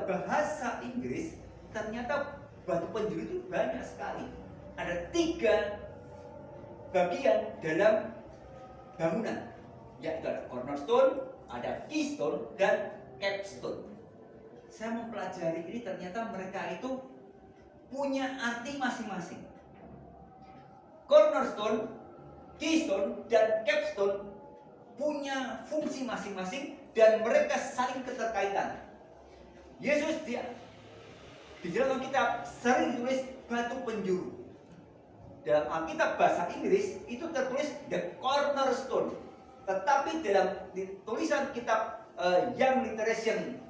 bahasa Inggris ternyata batu penjuru itu banyak sekali. Ada 3 bagian dalam bangunan, yaitu ada cornerstone, ada keystone, dan capstone. Saya mempelajari ini, ternyata mereka itu punya arti masing-masing. Cornerstone, keystone, dan capstone punya fungsi masing-masing dan mereka saling keterkaitan. Yesus di dalam Alkitab sering tulis batu penjuru. Dalam Alkitab bahasa Inggris itu tertulis the cornerstone. Tetapi dalam tulisan kitab Young Literation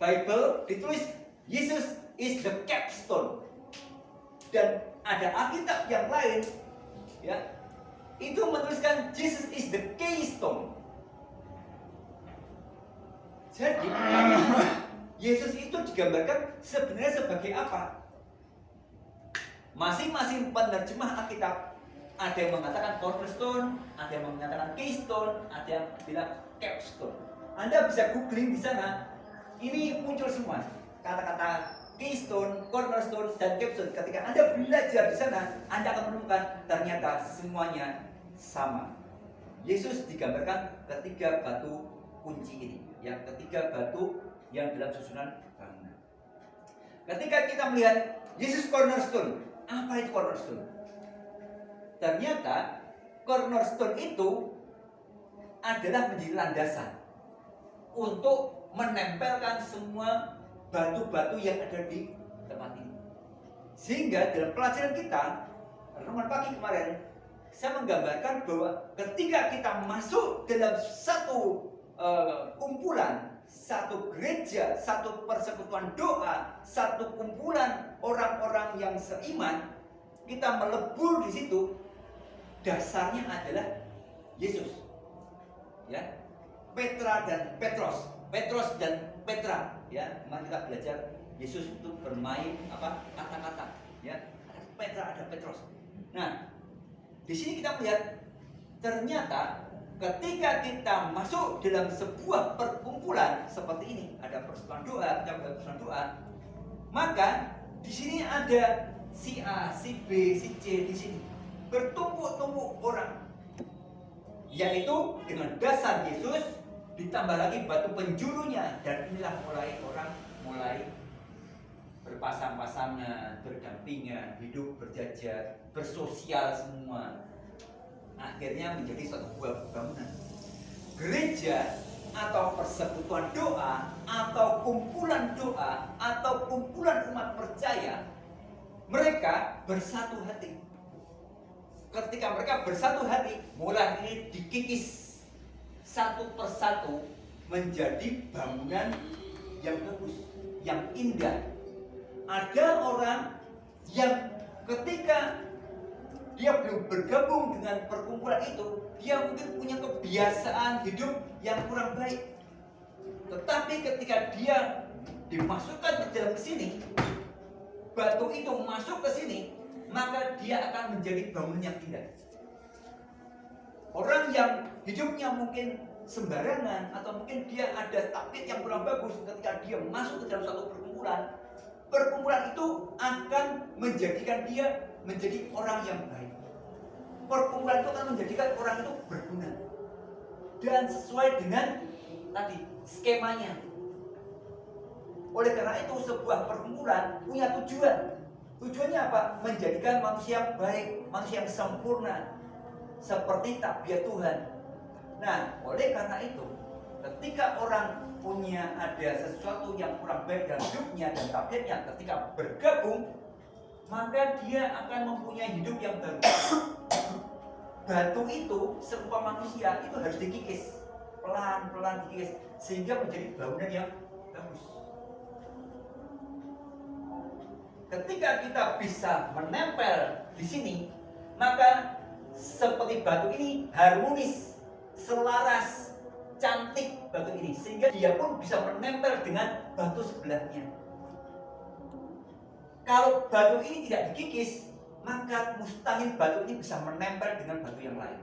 Bible ditulis Jesus is the capstone. Dan ada Alkitab yang lain ya, itu menuliskan Jesus is the keystone. Jadi Yesus itu digambarkan sebenarnya sebagai apa? Masing-masing penerjemah Alkitab ada yang mengatakan cornerstone, ada yang mengatakan keystone, ada yang bilang capstone. Anda bisa googling di sana, ini muncul semua kata-kata keystone, cornerstone, dan capstone. Ketika Anda belajar di sana, Anda akan menemukan ternyata semuanya sama. Yesus digambarkan ketiga batu kunci ini, yang ketiga batu yang dalam susunan bangunan. Ketika kita melihat Yesus cornerstone, apa itu cornerstone? Ternyata cornerstone itu adalah menjadi landasan untuk menempelkan semua batu-batu yang ada di tempat ini. Sehingga dalam pelajaran kita, renungan pagi kemarin, saya menggambarkan bahwa ketika kita masuk dalam satu kumpulan, satu gereja, satu persekutuan doa, satu kumpulan orang-orang yang seiman, kita melebur di situ, dasarnya adalah Yesus. Ya, Petra dan Petros, Petros dan Petra. Ya, kemarin kita belajar Yesus itu bermain kata-kata. Ya, ada Petra, ada Petros. Nah, di sini kita melihat ternyata ketika kita masuk dalam sebuah perkumpulan seperti ini, ada persekutuan doa, kita persekutuan doa, maka di sini ada si A, si B, si C di sini bertumpuk-tumpuk orang, yaitu dengan dasar Yesus ditambah lagi batu penjurunya, dan inilah orang mulai berpasang-pasangan, berdampingan, hidup berjajar, bersosial semua. Akhirnya menjadi suatu buah bangunan. Gereja atau persekutuan doa atau kumpulan doa atau kumpulan umat percaya, mereka bersatu hati. Ketika mereka bersatu hati, mulai ini dikikis satu persatu menjadi bangunan yang bagus, yang indah. Ada orang yang ketika dia belum bergabung dengan perkumpulan itu, dia mungkin punya kebiasaan hidup yang kurang baik. Tetapi ketika dia dimasukkan ke dalam sini, batu itu masuk ke sini, maka dia akan menjadi bangunan yang indah. Orang yang hidupnya mungkin sembarangan atau mungkin dia ada tabiat yang kurang bagus, ketika dia masuk ke dalam suatu perkumpulan, perkumpulan itu akan menjadikan dia menjadi orang yang baik. Perkumpulan itu akan menjadikan orang itu berguna dan sesuai dengan tadi skemanya. Oleh karena itu sebuah perkumpulan punya tujuan. Tujuannya apa? Menjadikan manusia baik, manusia yang sempurna seperti tabiat Tuhan. Nah, oleh karena itu ketika orang punya ada sesuatu yang kurang baik dalam hidupnya dan tabiatnya, ketika bergabung, maka dia akan mempunyai hidup yang baru. Batu itu serupa manusia itu harus dikikis, pelan-pelan dikikis sehingga menjadi bangunan yang bagus. Ketika kita bisa menempel di sini, maka seperti batu ini harmonis, selaras, cantik batu ini, sehingga dia pun bisa menempel dengan batu sebelahnya. Kalau batu ini tidak dikikis, maka mustahil batu ini bisa menempel dengan batu yang lain.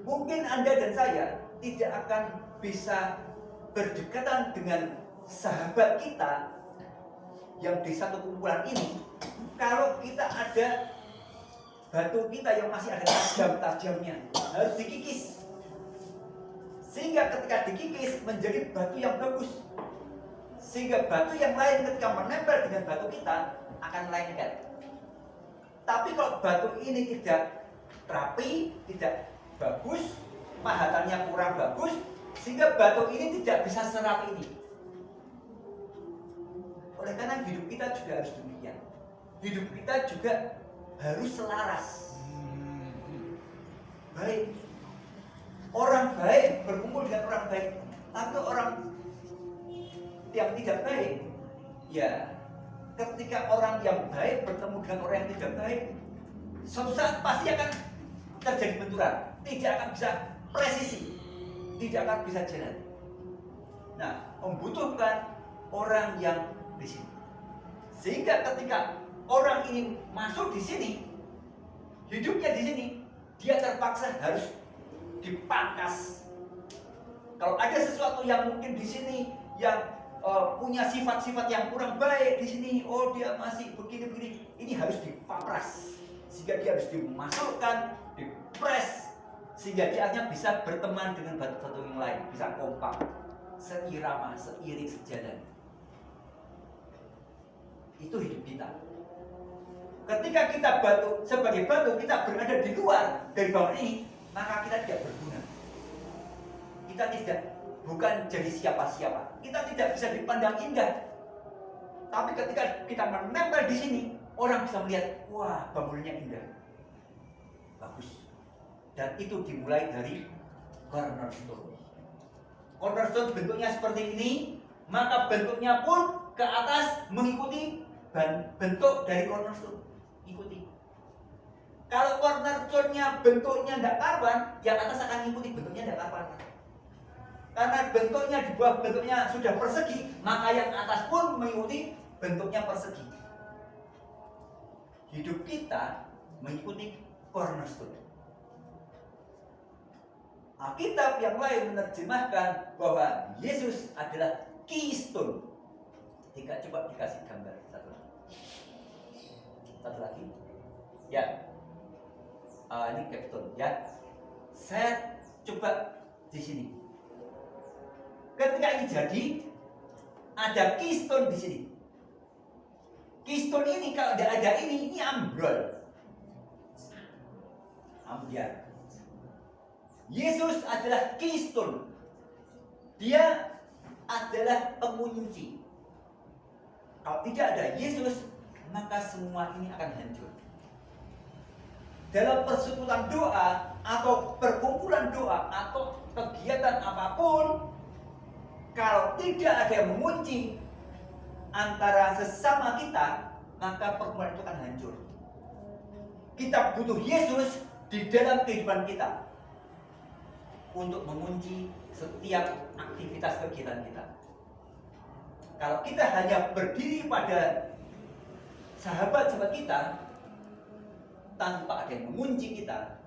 Mungkin Anda dan saya tidak akan bisa berdekatan dengan sahabat kita yang di satu kumpulan ini, kalau kita ada batu kita yang masih ada tajam-tajamnya, harus dikikis. Sehingga ketika dikikis menjadi batu yang bagus. Sehingga batu yang lain ketika menempel dengan batu kita akan lengket. Tapi kalau batu ini tidak rapi, tidak bagus, pahatannya kurang bagus, sehingga batu ini tidak bisa serapi ini. Oleh karena hidup kita juga harus demikian. Hidup kita juga harus selaras. Baik. Orang baik berkumpul dengan orang baik. Tapi orang yang tidak baik, ya ketika orang yang baik bertemu dengan orang yang tidak baik, suatu saat pasti akan terjadi benturan. Tidak akan bisa presisi. Tidak akan bisa jalan. Nah, membutuhkan orang yang di sini. Sehingga ketika orang ini masuk di sini, hidupnya di sini, dia terpaksa harus dipangkas. Kalau ada sesuatu yang mungkin di sini yang punya sifat-sifat yang kurang baik di sini, oh dia masih begini-begini, ini harus dipapras. Sehingga dia harus dimasukkan, dipres, sehingga dia hanya bisa berteman dengan batu-batu yang lain, bisa kompak, seirama, seiring sejalan. Itu hidup kita. Ketika kita sebagai batu kita berada di luar dari bangunan ini, maka kita tidak berguna. Kita bukan jadi siapa-siapa. Kita tidak bisa dipandang indah. Tapi ketika kita menempel di sini, orang bisa melihat, wah, bangunannya indah, bagus. Dan itu dimulai dari cornerstone. Cornerstone bentuknya seperti ini, maka bentuknya pun ke atas mengikuti bentuk dari cornerstone. Ikuti. Kalau cornerstone-nya bentuknya tidak karuan, yang atas akan mengikuti bentuknya tidak karuan. Karena bentuknya di bawah bentuknya sudah persegi, maka yang atas pun mengikuti bentuknya persegi. Hidup kita mengikuti cornerstone. Alkitab yang lain menerjemahkan bahwa Yesus adalah keystone. Coba dikasih gambar satu lagi. Ya, ini keystone. Ya, saya coba di sini. Ketika ini jadi, ada keystone di sini. Keystone ini kalau tidak ada ini ambrol. Ambiar. Yesus adalah keystone. Dia adalah pengunci. Kalau tidak ada Yesus, maka semua ini akan hancur. Dalam persekutuan doa atau perkumpulan doa atau kegiatan apapun, kalau tidak ada yang mengunci antara sesama kita, maka perkumpulan itu akan hancur. Kita butuh Yesus di dalam kehidupan kita untuk mengunci setiap aktivitas kegiatan kita. Kalau kita hanya berdiri pada sahabat-sahabat kita tanpa ada yang mengunci kita,